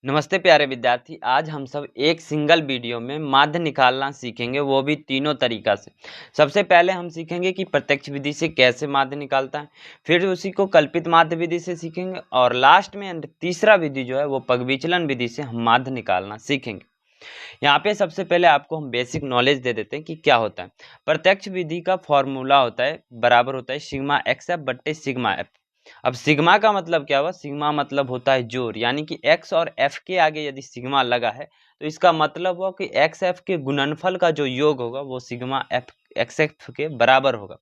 नमस्ते प्यारे विद्यार्थी। आज हम सब एक सिंगल वीडियो में माध्य निकालना सीखेंगे, वो भी तीनों तरीका से। सबसे पहले हम सीखेंगे कि प्रत्यक्ष विधि से कैसे माध्य निकालता है, फिर उसी को कल्पित माध्य विधि से सीखेंगे और लास्ट में तीसरा विधि जो है वो पगविचलन विधि से हम माध्य निकालना सीखेंगे। यहाँ पे सबसे पहले आपको हम बेसिक नॉलेज दे देते हैं कि क्या होता है। प्रत्यक्ष विधि का फॉर्मूला होता है बराबर होता है सिग्मा एक्स एफ बट्टे सिग्मा एफ। अब सिग्मा का मतलब क्या हुआ? सिग्मा मतलब होता है जोड़, यानी कि x और f के आगे यदि सिग्मा लगा है तो इसका मतलब हुआ कि x f के गुणनफल का जो योग होगा वो सिग्मा f x f के बराबर होगा।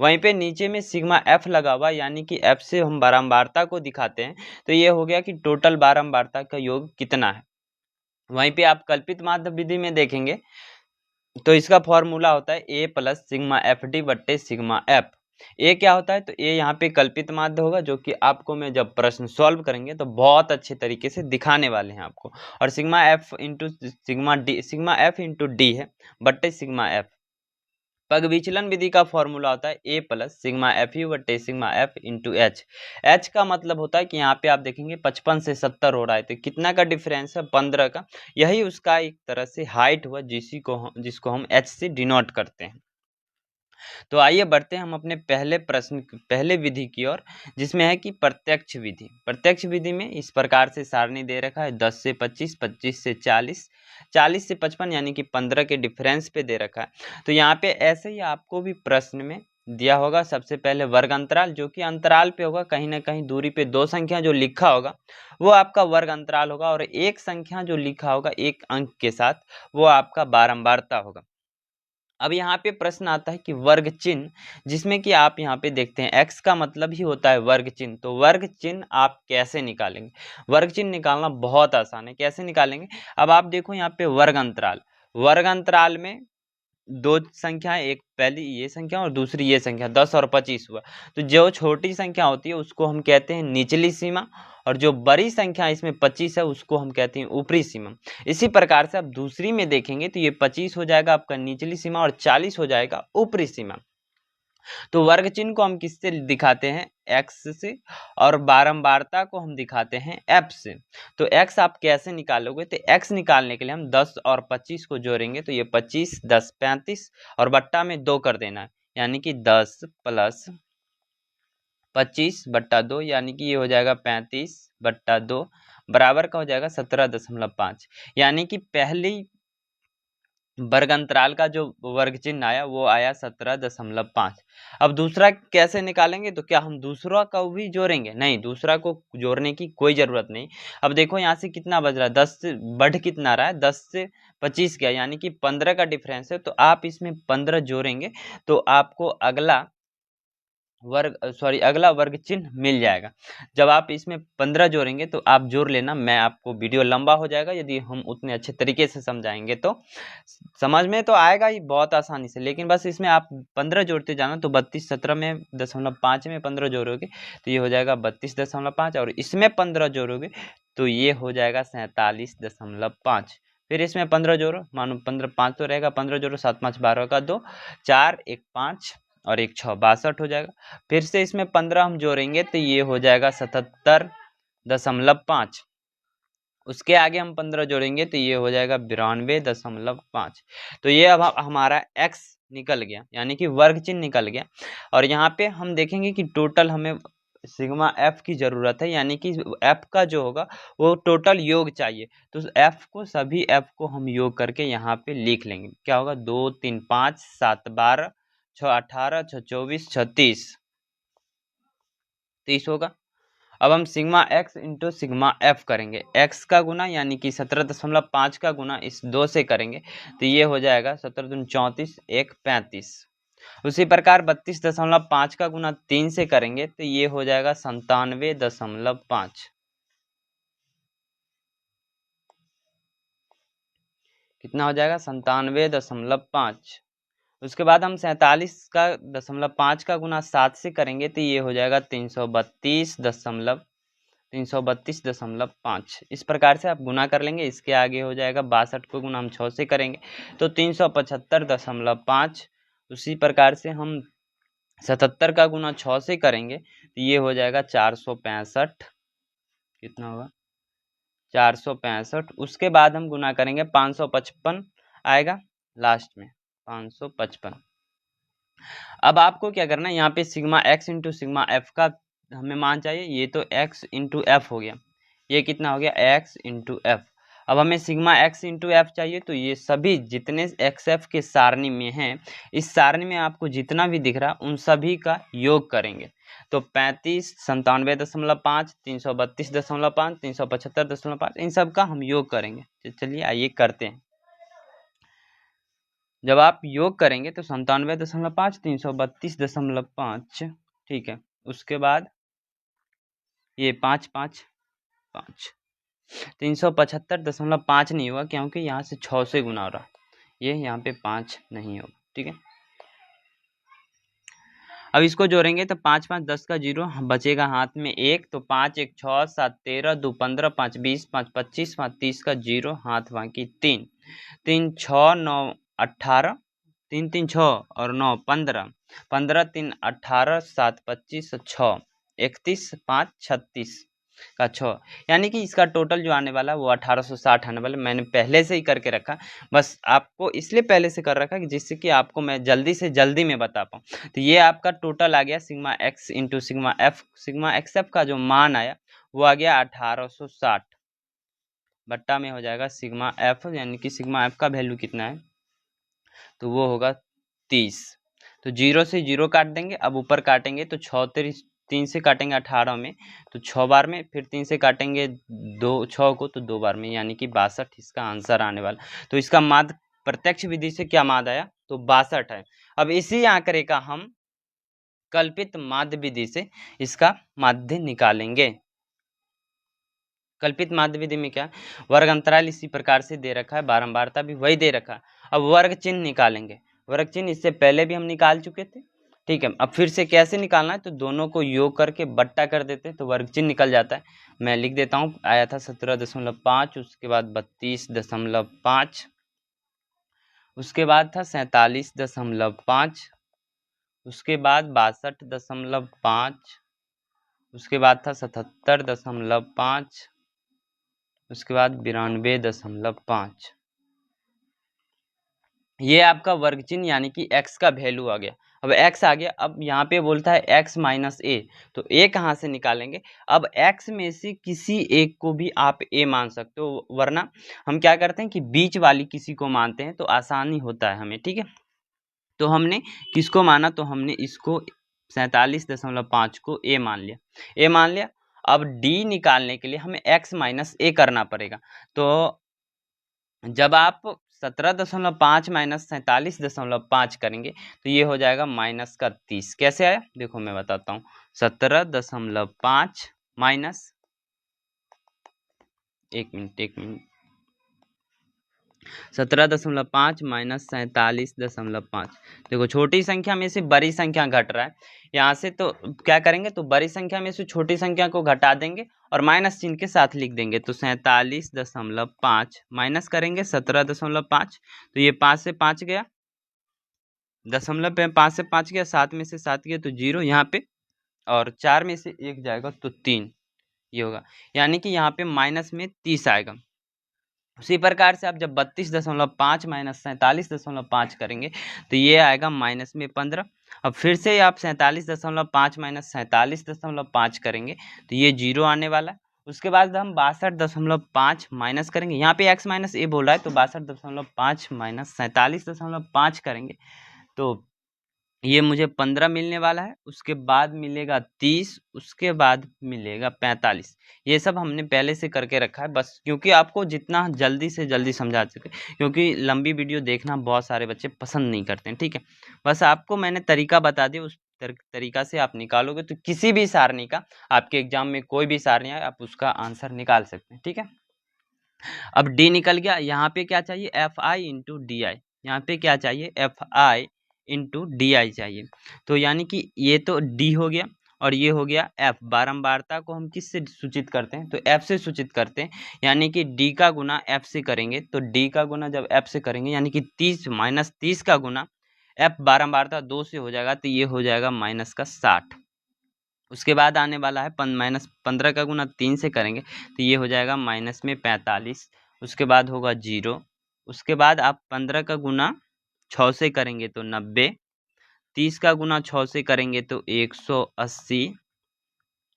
वहीं पे नीचे में सिग्मा f लगा हुआ, यानी कि f से हम बारंबारता को दिखाते हैं, तो ये हो गया कि टोटल बारंबारता का योग कितना है। वहीं पे आप कल्पित माध्य विधि में देखेंगे तो इसका फॉर्मूला होता है a plus sigma F D बट्टे सिग्मा एफ। ए क्या होता है? तो ए यहाँ पे कल्पित माध्य होगा, जो कि आपको मैं जब प्रश्न सॉल्व करेंगे तो बहुत अच्छे तरीके से दिखाने वाले हैं आपको। और sigma F into sigma D, sigma F into D है बट्टे सिग्मा एफ। पग विचलन विधि का फॉर्मूला होता है ए प्लस सिग्मा एफ यू बट्टे sigma F into H. H का मतलब होता है कि यहाँ पे आप देखेंगे 55 से 70 हो रहा है, तो कितना का डिफरेंस है? 15 का। यही उसका एक तरह से हाइट हुआ जिसको हम एच से डिनोट करते हैं। तो आइए बढ़ते हैं हम अपने पहले विधि की ओर, जिसमें है कि प्रत्यक्ष विधि। प्रत्यक्ष विधि में इस प्रकार से सारणी दे रखा है 10 से 25, 25 से 40, 40 से 55, यानी कि 15 के डिफरेंस पे दे रखा है। तो यहाँ पे ऐसे ही आपको भी प्रश्न में दिया होगा सबसे पहले वर्ग अंतराल, जो कि अंतराल पे होगा, कहीं ना कहीं दूरी पे दो संख्या जो लिखा होगा वो आपका वर्ग अंतराल होगा, और एक संख्या जो लिखा होगा एक अंक के साथ वो आपका बारंबारता होगा। अब यहाँ पे प्रश्न आता है कि वर्ग चिन्ह, जिसमें कि आप यहाँ पे देखते हैं x का मतलब ही होता है वर्ग चिन्ह। तो वर्ग चिन्ह आप कैसे निकालेंगे? वर्ग चिन्ह निकालना बहुत आसान है। कैसे निकालेंगे? अब आप देखो यहाँ पे वर्ग अंतराल, वर्ग अंतराल में दो संख्याएं, एक पहली ये संख्या और दूसरी ये संख्या, 10 और 25 हुआ। तो जो छोटी संख्या होती है उसको हम कहते हैं निचली सीमा, और जो बड़ी संख्या इसमें 25 है उसको हम कहते हैं ऊपरी सीमा। इसी प्रकार से आप दूसरी में देखेंगे तो ये 25 हो जाएगा आपका निचली सीमा और 40 हो जाएगा ऊपरी सीमा। तो वर्ग चिन्ह को हम किससे दिखाते हैं? x से, और बारंबारता को हम दिखाते हैं f से। तो x आप कैसे निकालोगे? तो x निकालने के लिए हम 10 और 25 को जोड़ेंगे, तो ये 25 10 35 और बट्टा में 2 कर देना है, यानी कि 10 प्लस 25 बट्टा 2, यानी कि ये हो जाएगा 35 बट्टा 2 बराबर का हो जाएगा 17.5। यानी कि पहली वर्ग अंतराल का जो वर्ग चिन्ह आया वो आया 17.5। अब दूसरा कैसे निकालेंगे? तो क्या हम दूसरा को भी जोड़ेंगे? नहीं, दूसरा को जोड़ने की कोई जरूरत नहीं। अब देखो यहाँ से कितना बच रहा है, 10 से बढ़ कितना रहा है, 10 से 25 गया, यानी कि 15 का डिफरेंस है। तो आप इसमें 15 जोड़ेंगे तो आपको अगला वर्ग चिन्ह मिल जाएगा। जब आप इसमें 15 जोड़ेंगे तो आप जोड़ लेना, मैं आपको वीडियो लंबा हो जाएगा यदि हम उतने अच्छे तरीके से समझाएंगे, तो समझ में तो आएगा ही बहुत आसानी से, लेकिन बस इसमें आप 15 जोड़ते जाना। तो 32 17 में 0.5 में 15 जोड़ोगे तो ये हो जाएगा 32.5, और इसमें 15 जोड़ोगे तो ये हो जाएगा 47.5। फिर इसमें 15 जोड़ो, मानो 15 5 तो रहेगा, 15 जोड़ो, 7 5 12 का 2, 4 1 5 और 1 6 62 हो जाएगा। फिर से इसमें 15 हम जोड़ेंगे तो ये हो जाएगा 77.5। उसके आगे हम 15 जोड़ेंगे तो ये हो जाएगा 92.5। तो ये अब हमारा x निकल गया, यानी कि वर्ग चिन्ह निकल गया। और यहाँ पे हम देखेंगे कि टोटल हमें सिग्मा f की जरूरत है, यानी कि f का जो होगा वो टोटल योग चाहिए। तो सभी f को हम योग करके यहाँ पे लिख लेंगे। क्या होगा? 2 3 5 7 12 6 18 6 24 6 30 होगा। अब हम sigma x into sigma f करेंगे, x का गुना यानी कि 17.5 का गुना इस 2 से करेंगे तो ये हो जाएगा 17 दूनी 34 1 35। उसी प्रकार 32.5 का गुना 3 से करेंगे तो ये हो जाएगा 97.5। कितना हो जाएगा? 97.5। उसके बाद हम 47 का 0.5 का गुना 7 से करेंगे तो ये हो जाएगा 332.5। इस प्रकार से आप गुना कर लेंगे। इसके आगे हो जाएगा 62 को गुना हम 6 से करेंगे तो 375.5। उसी प्रकार से हम 77 का गुना 6 से करेंगे तो ये हो जाएगा 465। कितना होगा? 465। उसके बाद हम गुना करेंगे 555 आएगा लास्ट में 555। अब आपको क्या करना है, यहाँ पे sigma x into sigma F का हमें मान चाहिए। ये तो एक्स इंटू एफ हो गया, ये कितना हो गया एक्स इंटू एफ। अब हमें सिग्मा एक्स इंटू एफ चाहिए, तो ये सभी जितने एक्स एफ के सारणी में हैं, इस सारणी में आपको जितना भी दिख रहा उन सभी का योग करेंगे। तो 35, 97.5, 332.5, 375.5, इन सब का हम योग करेंगे। चलिए आइए करते हैं। जब आप योग करेंगे तो 97.5, 332.5, ठीक है। उसके बाद ये 5, 5, 5, 375.5 नहीं होगा क्योंकि यहाँ से 6 से गुना हो रहा, ये यहाँ पे 5 नहीं होगा, ठीक है। अब इसको जोड़ेंगे तो 5, 5, 10 का 0 बचेगा हाथ में 1, तो 5, 1, 6, 7, 13, 2, 15, 5, 20, 5, 25, 5, 30 का 0 हाथ बाकी 3, 3, 6, 9, 18, 3, 3, 6 और 9 15, 15, 3, 18, 7, 25, 6, 31, 5, 36 का 6, यानी कि इसका टोटल जो आने वाला वो 1860 आने वाला। मैंने पहले से ही करके रखा, बस आपको इसलिए पहले से कर रखा कि जिससे कि आपको मैं जल्दी से जल्दी में बता पाऊँ। तो ये आपका टोटल आ गया sigma x into sigma F. Sigma x F का जो मान आया वो आ गया 1860 बट्टा में हो जाएगा सिग्मा एफ, यानी कि सिग्मा एफ का वैल्यू कितना है तो वो होगा 30। तो 0 से 0 काट देंगे। अब ऊपर काटेंगे तो 6 3 से काटेंगे 18 में तो 6 बार में, फिर 3 से काटेंगे 6 को तो 2 बार में, यानी कि 62 इसका आंसर आने वाला। तो इसका माध्य प्रत्यक्ष विधि से क्या माध्य आया तो 62 है। अब इसी आंकड़े का हम कल्पित माध्य विधि से इसका माध्य निकालेंगे। कल्पित माध्य विधि में क्या, वर्ग अंतराल इसी प्रकार से दे रखा है, बारंबारता भी वही दे रखा है। अब वर्ग चिन्ह निकालेंगे। वर्ग चिन्ह इससे पहले भी हम निकाल चुके थे, ठीक है। अब फिर से कैसे निकालना है तो दोनों को योग करके बट्टा कर देते हैं तो वर्ग चिन्ह निकल जाता है। मैं लिख देता हूँ, आया था 17.5, उसके बाद 32.5, उसके बाद था 47.5, उसके बाद 62.5, उसके बाद था 77.5, उसके बाद 92.5। ये आपका वर्ग चिन्ह यानी कि x का वैल्यू आ गया। अब x आ गया, अब यहाँ पे बोलता है x माइनस a, तो a कहाँ से निकालेंगे। अब x में से किसी एक को भी आप a मान सकते हो, वरना हम क्या करते हैं कि बीच वाली किसी को मानते हैं तो आसानी होता है हमें, ठीक है। तो हमने किसको माना तो हमने इसको 47.5 को a मान लिया, a मान लिया। अब d निकालने के लिए हमें x माइनस a करना पड़ेगा। तो जब आप 17.5 माइनस 47.5 करेंगे तो ये हो जाएगा माइनस का 30। कैसे आया देखो मैं बताता हूँ। 17.5 माइनस, एक मिनट 17.5 माइनस 47.5। देखो छोटी संख्या में से बड़ी संख्या घट रहा है, यहाँ से तो क्या करेंगे तो बड़ी संख्या में से छोटी संख्या को घटा देंगे और माइनस चिन्ह के साथ लिख देंगे। तो 47.5 माइनस करेंगे 17.5, तो ये 5 से 5 गया, दशमलव पे 5 से 5 गया, 7 में से 7 गया तो 0 यहाँ पे, और 4 में से 1 जाएगा तो 3, ये होगा, यानी कि यहाँ पे माइनस में 30 आएगा। उसी प्रकार से आप जब 32.5 माइनस 47.5 करेंगे तो ये आएगा माइनस में 15। अब फिर से आप 47.5 माइनस 47.5 करेंगे तो ये 0 आने वाला है। उसके बाद हम 62.5 माइनस करेंगे, यहाँ पे x माइनस a बोल रहा है तो 62.5 माइनस 47.5 करेंगे तो ये मुझे 15 मिलने वाला है। उसके बाद मिलेगा 30, उसके बाद मिलेगा 45। ये सब हमने पहले से करके रखा है, बस क्योंकि आपको जितना जल्दी से जल्दी समझा सके, क्योंकि लंबी वीडियो देखना बहुत सारे बच्चे पसंद नहीं करते हैं, ठीक है। बस आपको मैंने तरीका बता दिया, उस तरीका से आप निकालोगे तो किसी भी सारणी का, आपके एग्जाम में कोई भी सारणी आए आप उसका आंसर निकाल सकते हैं, ठीक है। अब डी निकल गया, यहाँ पे क्या चाहिए F I into D I, यहाँ पे क्या चाहिए F I into D I चाहिए। तो यानी कि ये तो डी हो गया और ये हो गया एफ। बारंबारता को हम किस से सूचित करते हैं तो एफ से सूचित करते हैं, यानी कि डी का गुना एफ से करेंगे तो डी का गुना जब एफ से करेंगे यानी कि 30 माइनस 30 का गुना एफ बारंबारता 2 से हो जाएगा तो ये हो जाएगा माइनस का 60। उसके बाद आने वाला है -15 का गुना 3 से करेंगे तो ये हो जाएगा माइनस में 45। उसके बाद होगा 0। उसके बाद आप 15 का गुना 6 से करेंगे तो 90। 30 का गुना 6 से करेंगे तो 180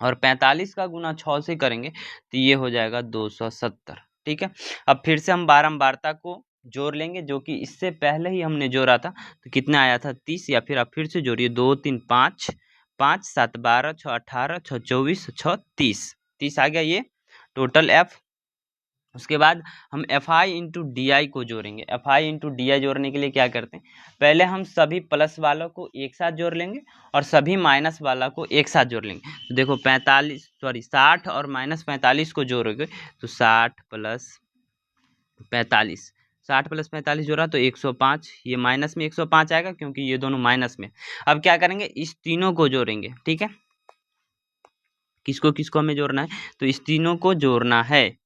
और 45 का गुना 6 से करेंगे तो ये हो जाएगा 270। ठीक है, अब फिर से हम बारंबारता को जोड़ लेंगे, जो कि इससे पहले ही हमने जोड़ा था। तो कितना आया था 30, या फिर आप फिर से जोड़िए 2 3 5 5 7 12 6 18 6 24 6 30 आ गया ये टोटल एफ। उसके बाद हम F I into D I को जोड़ेंगे। F I into D I जोड़ने के लिए क्या करते हैं, पहले हम सभी प्लस वालों को एक साथ जोड़ लेंगे और सभी माइनस वाला को एक साथ जोड़ लेंगे। तो देखो 60 और -45 को जोड़ोगे तो 60 प्लस 45, 60 प्लस 45 जोड़ा तो 105। ये माइनस में 105 आएगा क्योंकि ये दोनों माइनस में। अब क्या करेंगे, इस तीनों को जोड़ेंगे। ठीक है, किसको किसको हमें जोड़ना है, तो इस तीनों को जोड़ना है।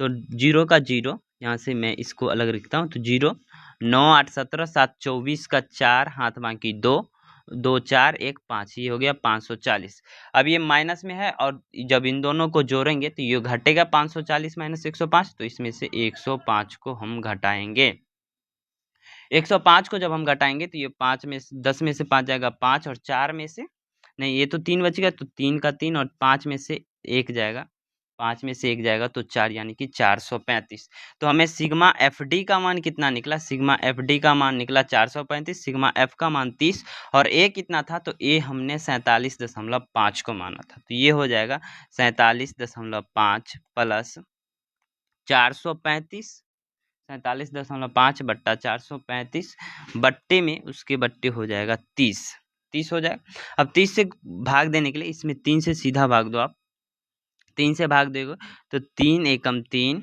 तो 0 का 0, यहाँ से मैं इसको अलग लिखता हूँ। तो 0 9 8 17 7 24 का 4 हाथ बाकी 2 2 4 1 5, ये हो गया 540। अब ये माइनस में है और जब इन दोनों को जोड़ेंगे तो ये घटेगा 540 माइनस 105। तो इसमें से 105 को हम घटाएंगे। 105 को जब हम घटाएंगे तो ये 5 में 10 में से 5 जाएगा 5 और 4 में से नहीं, ये तो 3 बचेगा तो 3 का 3 और 5 में से 1 जाएगा, 5 में से 1 जाएगा तो 4, यानी कि 435। तो हमें सिग्मा एफ डी का मान कितना निकला, सिग्मा एफ डी का मान निकला 435, सिग्मा एफ का मान 30 और ए कितना था, तो ए हमने 47.5 को माना था। तो ये हो जाएगा 47.5 प्लस 435, 47.5 बट्टा 435 बट्टे में उसके बट्टे हो जाएगा 30 हो जाएगा। अब 30 से भाग देने के लिए इसमें 3 से सीधा भाग दो आप। 3 से भाग देगा तो 3 एकम 3,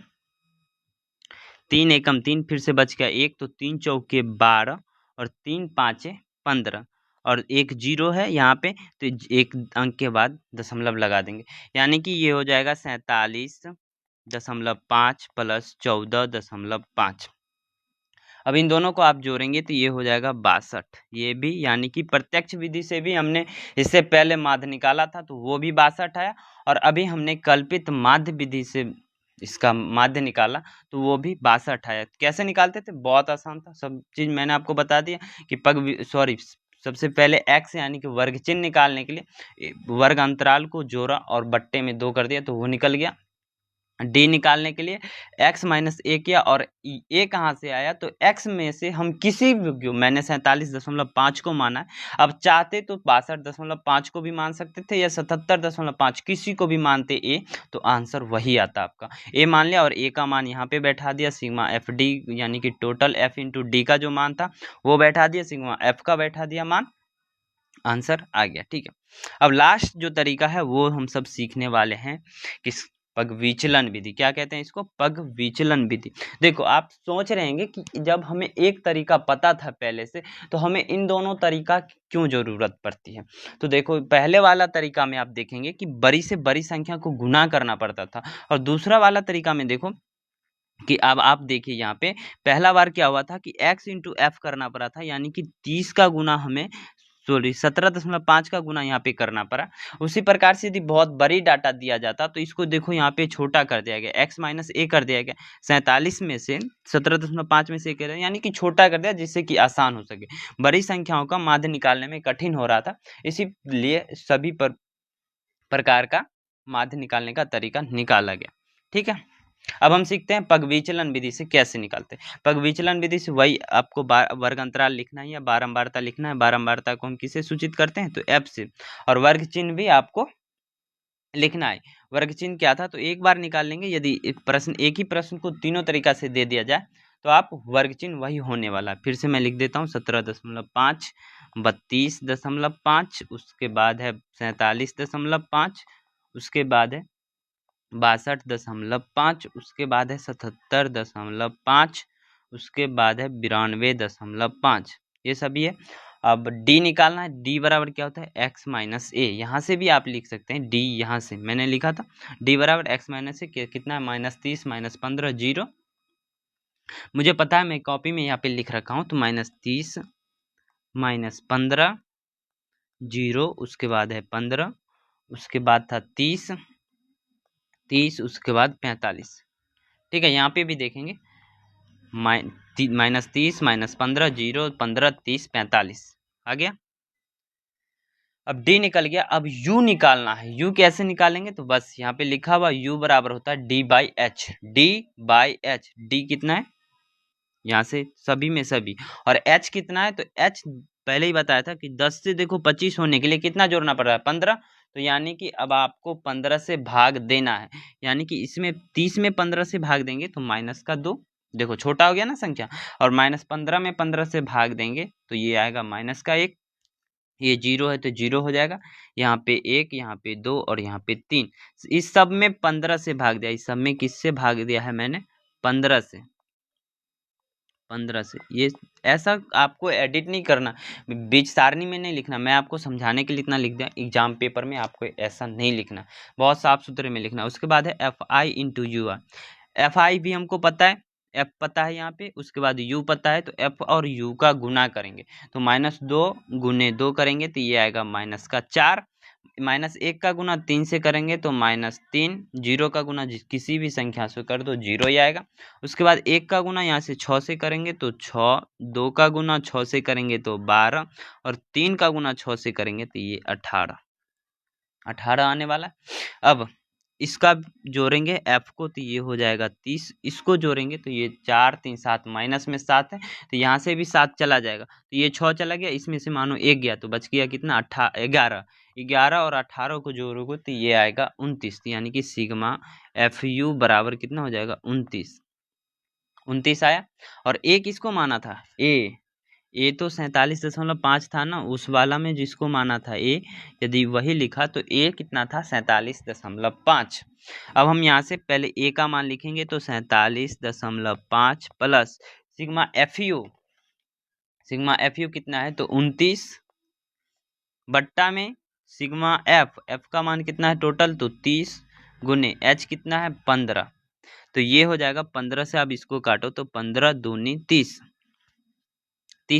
3 एकम 3, फिर से बच गया 1 तो 3 चौके 12 और 3 पाँचे 15 और एक 0 है यहाँ पे, तो एक अंक के बाद दशमलव लगा देंगे, यानी कि ये हो जाएगा 47.5 प्लस 14.5। अब इन दोनों को आप जोड़ेंगे तो ये हो जाएगा 62। ये भी यानी कि प्रत्यक्ष विधि से भी हमने इससे पहले माध्य निकाला था तो वो भी 62 आया, और अभी हमने कल्पित माध्य विधि से इसका माध्य निकाला तो वो भी 62 आया। कैसे निकालते थे, बहुत आसान था, सब चीज़ मैंने आपको बता दिया कि सबसे पहले x यानी कि वर्ग चिन्ह निकालने के लिए वर्ग अंतराल को जोड़ा और बट्टे में 2 कर दिया तो वो निकल गया। डी निकालने के लिए x माइनस ए किया और ए कहाँ से आया, तो x में से हम किसी भी, मैंने 47.5 को माना है, अब चाहते तो 62.5 को भी मान सकते थे या 77.5, किसी को भी मानते ए तो आंसर वही आता आपका। ए मान लिया और ए का मान यहाँ पे बैठा दिया, सिग्मा एफ डी यानी कि टोटल एफ इंटू डी का जो मान था वो बैठा दिया, सिग्मा एफ का बैठा दिया मान, आंसर आ गया। ठीक है, अब लास्ट जो तरीका है वो हम सब सीखने वाले हैं, किस पग विचलन विधि। क्या कहते हैं इसको, पग विचलन विधि। देखो आप सोच रहे हैं कि जब हमें एक तरीका पता था पहले से तो हमें इन दोनों तरीका की क्यों जरूरत पड़ती है। तो देखो पहले वाला तरीका में आप देखेंगे कि बड़ी से बड़ी संख्या को गुना करना पड़ता था, और दूसरा वाला तरीका में देखो कि अब आप देखिए यहाँ पे पहला बार क्या हुआ था कि x इंटू एफ करना पड़ा था, यानी कि 30 का गुना हमें 17.5 का गुना यहाँ पे करना पड़ा। उसी प्रकार से यदि बहुत बड़ी डाटा दिया जाता तो इसको देखो यहाँ पे छोटा कर दिया गया, x माइनस ए कर दिया गया, 47 में से 17.5 में से कर यानी कि छोटा कर दिया जिससे कि आसान हो सके। बड़ी संख्याओं का माध्य निकालने में कठिन हो रहा था, इसीलिए सभी प्रकार का माध्य निकालने का तरीका निकाला गया। ठीक है, अब हम सीखते हैं पग विचलन विधि से कैसे निकालते हैं। पग विचलन विधि से वही आपको वर्ग अंतराल लिखना है या बारंबारता लिखना है। बारंबारता को हम किसे सूचित करते हैं, तो एफ से, और वर्ग चिन्ह भी आपको लिखना है। वर्ग चिन्ह क्या था, तो एक बार निकाल लेंगे, यदि एक ही प्रश्न को तीनों तरीका से दे दिया जाए तो आप वर्ग चिन्ह वही होने वाला है। फिर से मैं लिख देता हूँ 17.5, 32.5, उसके बाद है 47.5, उसके बाद है 62.5, उसके बाद है 77.5, उसके बाद है 92.5, ये सभी है। अब डी निकालना है, डी बराबर क्या होता है, x माइनस ए। यहाँ से भी आप लिख सकते हैं डी, यहाँ से मैंने लिखा था डी बराबर x माइनस ए, कितना है -30 -15 0। मुझे पता है मैं कॉपी में यहाँ पे लिख रखा हूँ, तो -30 -15 0, उसके बाद है 15 उसके बाद था 30, उसके बाद 45। ठीक है, यहाँ पे भी देखेंगे -30 -15 0 15 30 45 आ गया। अब डी निकल गया, अब यू निकालना है। यू कैसे निकालेंगे, तो बस यहाँ पे लिखा हुआ यू बराबर होता है D/H। D/H, डी कितना है यहाँ से सभी में सभी, और H कितना है, तो H पहले ही बताया था कि 10 से देखो 25 होने के लिए कितना जोड़ना पड़ रहा है, 15। तो यानी कि अब आपको 15 से भाग देना है, यानी कि इसमें 30 में 15 से भाग देंगे तो -2, देखो छोटा हो गया ना संख्या, और -15 में 15 से भाग देंगे तो ये आएगा -1, ये 0 है तो 0 हो जाएगा, यहाँ पे 1, यहाँ पे 2 और यहाँ पे 3। इस सब में 15 से भाग दिया, इस सब में किससे भाग दिया है मैंने, 15 से। ये ऐसा आपको एडिट नहीं करना, बीच सारणी में नहीं लिखना, मैं आपको समझाने के लिए इतना लिख दिया। एग्जाम पेपर में आपको ऐसा नहीं लिखना, बहुत साफ सुथरे में लिखना। उसके बाद है FI इंटू यू। FI भी हमको पता है, F पता है यहाँ पे, उसके बाद U पता है, तो F और U का गुना करेंगे तो -2 गुने 2 करेंगे तो ये आएगा -4। -1 का गुना 3 से करेंगे तो -3। 0 का गुना किसी भी संख्या से कर दो 0 ही आएगा। उसके बाद 1 का गुना यहाँ से 6 से करेंगे तो 6। 2 का गुना 6 से करेंगे तो 12, और 3 का गुना 6 से करेंगे तो ये 18 आने वाला है। अब इसका जोड़ेंगे F को तो ये हो जाएगा 30, इसको जोड़ेंगे तो ये 4 3 7 माइनस में 7 है तो यहाँ से भी 7 चला जाएगा तो ये 6 चला गया, इसमें से मानो 1 गया तो बच गया कितना, 11 और 18 को जोड़ोगे तो ये आएगा 29, यानी कि सिग्मा FU बराबर कितना हो जाएगा 29 आया। और ए किसको माना था, ए तो 47.5 था ना, उस वाला में जिसको माना था ए, यदि वही लिखा तो ए कितना था 47.5। अब हम यहाँ से पहले ए का मान लिखेंगे तो 47.5 प्लस सिग्मा FU कितना है तो 29 बट्टा में सिग्मा एफ का मान कितना है टोटल तो 30 गुने एच कितना है 15, तो ये हो जाएगा 15 से, अब इसको काटो तो 15 दूनी 30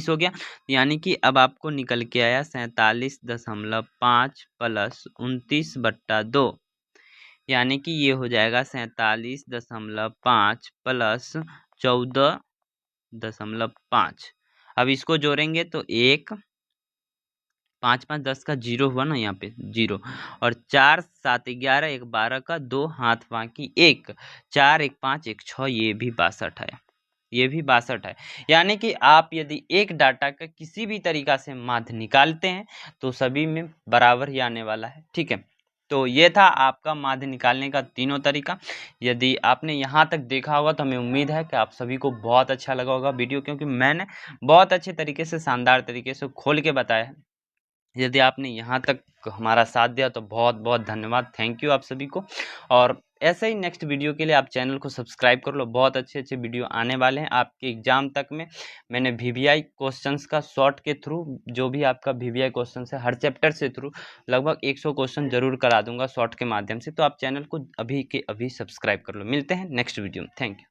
हो गया, यानी कि अब आपको निकल के आया 47.5 प्लस 29/2, यानी कि ये हो जाएगा 47.5 प्लस 14.5। अब इसको जोड़ेंगे तो 1 5 5 10 का 0 हुआ ना, यहाँ पे 0, और 4 7 11 1 12 का 2 हाथ बाकी 1 4 1 5 1 6, ये भी 62 है, ये भी 62 है। यानी कि आप यदि एक डाटा का किसी भी तरीका से माध्य निकालते हैं तो सभी में बराबर ही आने वाला है। ठीक है, तो ये था आपका माध्य निकालने का तीनों तरीका। यदि आपने यहाँ तक देखा होगा तो हमें उम्मीद है कि आप सभी को बहुत अच्छा लगा होगा वीडियो, क्योंकि मैंने बहुत अच्छे तरीके से, शानदार तरीके से खोल के बताया है। यदि आपने यहाँ तक हमारा साथ दिया तो बहुत बहुत धन्यवाद, थैंक यू आप सभी को। और ऐसे ही नेक्स्ट वीडियो के लिए आप चैनल को सब्सक्राइब कर लो, बहुत अच्छे अच्छे वीडियो आने वाले हैं आपके एग्जाम तक में। मैंने VVI क्वेश्चंस का शॉर्ट के थ्रू, जो भी आपका VVI क्वेश्चन है हर चैप्टर से थ्रू लगभग 100 क्वेश्चन जरूर करा दूंगा शॉर्ट के माध्यम से, तो आप चैनल को अभी के अभी सब्सक्राइब कर लो। मिलते हैं नेक्स्ट वीडियो में, थैंक यू।